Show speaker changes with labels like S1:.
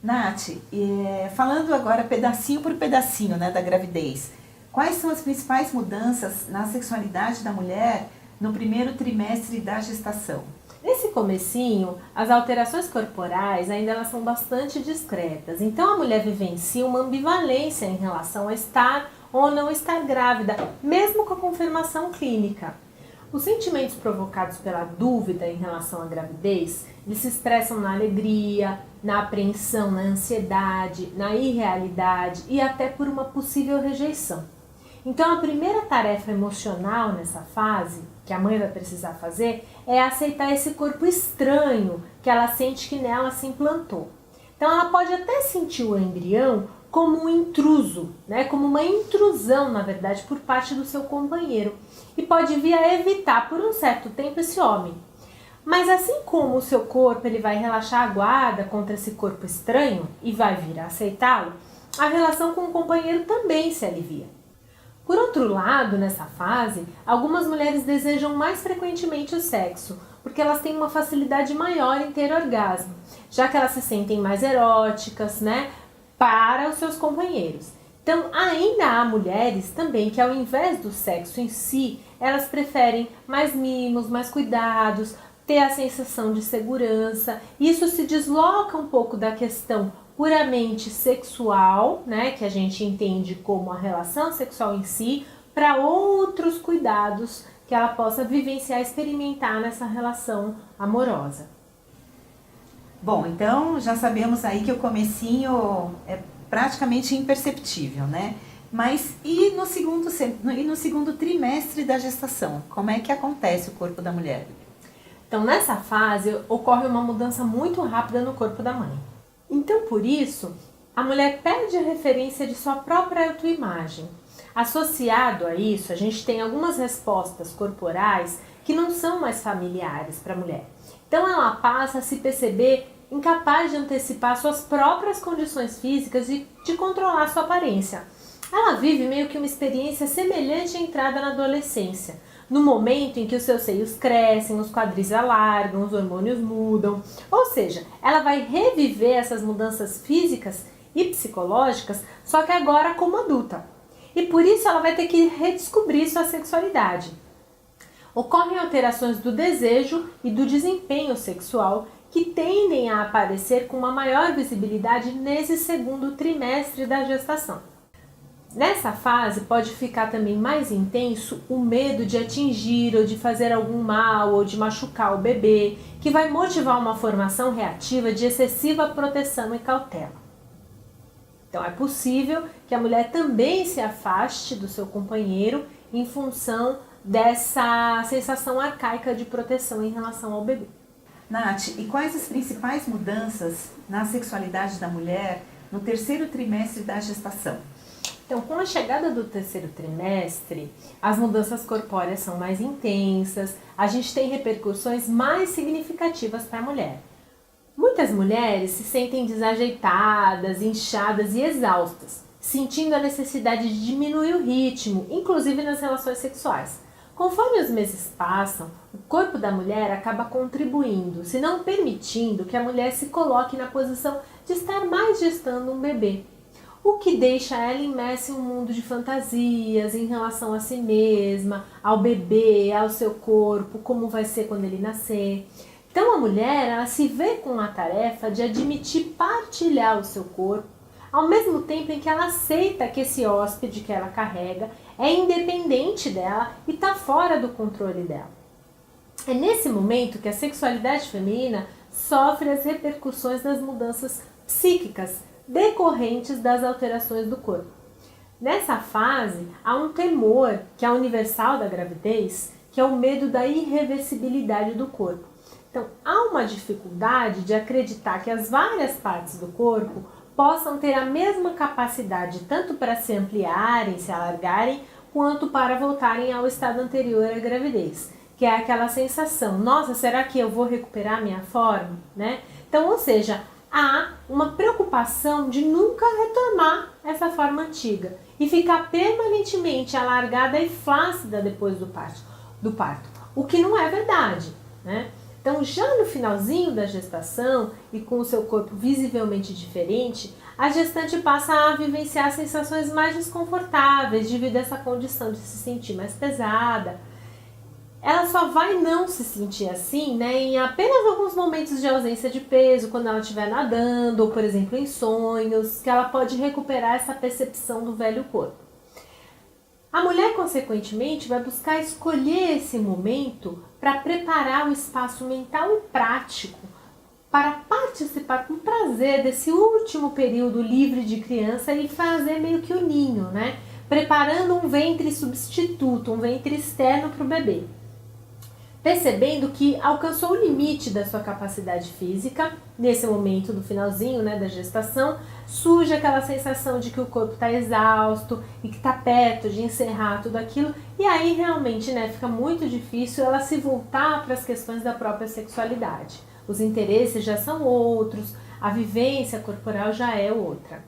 S1: Nath, falando agora pedacinho por pedacinho, né, da gravidez, quais são as principais mudanças na sexualidade da mulher no primeiro trimestre da gestação?
S2: Nesse comecinho, as alterações corporais ainda elas são bastante discretas, então a mulher vivencia uma ambivalência em relação a estar ou não estar grávida, mesmo com a confirmação clínica. Os sentimentos provocados pela dúvida em relação à gravidez, eles se expressam na alegria, na apreensão, na ansiedade, na irrealidade e até por uma possível rejeição. Então a primeira tarefa emocional nessa fase, que a mãe vai precisar fazer, é aceitar esse corpo estranho que ela sente que nela se implantou. Então ela pode até sentir o embrião como um intruso, né? Como uma intrusão, na verdade, por parte do seu companheiro. E pode vir a evitar por um certo tempo esse homem. Mas assim como o seu corpo ele vai relaxar a guarda contra esse corpo estranho e vai vir a aceitá-lo, a relação com o companheiro também se alivia. Por outro lado, nessa fase, algumas mulheres desejam mais frequentemente o sexo, porque elas têm uma facilidade maior em ter orgasmo, já que elas se sentem mais eróticas, né, para os seus companheiros. Então, ainda há mulheres também que, ao invés do sexo em si, elas preferem mais mimos, mais cuidados, ter a sensação de segurança. Isso se desloca um pouco da questão puramente sexual, né, que a gente entende como a relação sexual em si, para outros cuidados que ela possa vivenciar, experimentar nessa relação amorosa.
S1: Bom, então já sabemos aí que o comecinho é praticamente imperceptível, né? Mas e no segundo trimestre da gestação? Como é que acontece o corpo da mulher?
S2: Então, nessa fase, ocorre uma mudança muito rápida no corpo da mãe. Então, por isso, a mulher perde a referência de sua própria autoimagem. Associado a isso, a gente tem algumas respostas corporais que não são mais familiares para a mulher. Então, ela passa a se perceber incapaz de antecipar suas próprias condições físicas e de controlar sua aparência. Ela vive meio que uma experiência semelhante à entrada na adolescência, no momento em que os seus seios crescem, os quadris alargam, os hormônios mudam. Ou seja, ela vai reviver essas mudanças físicas e psicológicas, só que agora como adulta. E por isso ela vai ter que redescobrir sua sexualidade. Ocorrem alterações do desejo e do desempenho sexual que tendem a aparecer com uma maior visibilidade nesse segundo trimestre da gestação. Nessa fase pode ficar também mais intenso o medo de atingir ou de fazer algum mal ou de machucar o bebê, que vai motivar uma formação reativa de excessiva proteção e cautela. Então é possível que a mulher também se afaste do seu companheiro em função dessa sensação arcaica de proteção em relação ao bebê.
S1: Nath, e quais as principais mudanças na sexualidade da mulher no terceiro trimestre da gestação?
S2: Então, com a chegada do terceiro trimestre, as mudanças corpóreas são mais intensas, a gente tem repercussões mais significativas para a mulher. Muitas mulheres se sentem desajeitadas, inchadas e exaustas, sentindo a necessidade de diminuir o ritmo, inclusive nas relações sexuais. Conforme os meses passam, o corpo da mulher acaba contribuindo, se não permitindo que a mulher se coloque na posição de estar mais gestando um bebê, o que deixa ela imersa em um mundo de fantasias em relação a si mesma, ao bebê, ao seu corpo, como vai ser quando ele nascer. Então a mulher ela se vê com a tarefa de admitir partilhar o seu corpo, ao mesmo tempo em que ela aceita que esse hóspede que ela carrega é independente dela e está fora do controle dela. É nesse momento que a sexualidade feminina sofre as repercussões das mudanças psíquicas decorrentes das alterações do corpo. Nessa fase, há um temor que é universal da gravidez, que é o medo da irreversibilidade do corpo. Então, há uma dificuldade de acreditar que as várias partes do corpo possam ter a mesma capacidade tanto para se ampliarem, se alargarem, quanto para voltarem ao estado anterior à gravidez, que é aquela sensação, nossa, será que eu vou recuperar minha forma? Né? Então, ou seja, há uma preocupação de nunca retomar essa forma antiga e ficar permanentemente alargada e flácida depois do parto, o que não é verdade, né? Então, já no finalzinho da gestação e com o seu corpo visivelmente diferente, a gestante passa a vivenciar sensações mais desconfortáveis devido a essa condição de se sentir mais pesada. Ela só vai não se sentir assim, né, em apenas alguns momentos de ausência de peso, quando ela estiver nadando, ou por exemplo em sonhos, que ela pode recuperar essa percepção do velho corpo. A mulher, consequentemente, vai buscar escolher esse momento para preparar o espaço mental e prático para participar com prazer desse último período livre de criança e fazer meio que o ninho, né? Preparando um ventre substituto, um ventre externo para o bebê. Percebendo que alcançou o limite da sua capacidade física, nesse momento do finalzinho, né, da gestação, surge aquela sensação de que o corpo está exausto e que está perto de encerrar tudo aquilo, e aí realmente, né, fica muito difícil ela se voltar para as questões da própria sexualidade. Os interesses já são outros, a vivência corporal já é outra.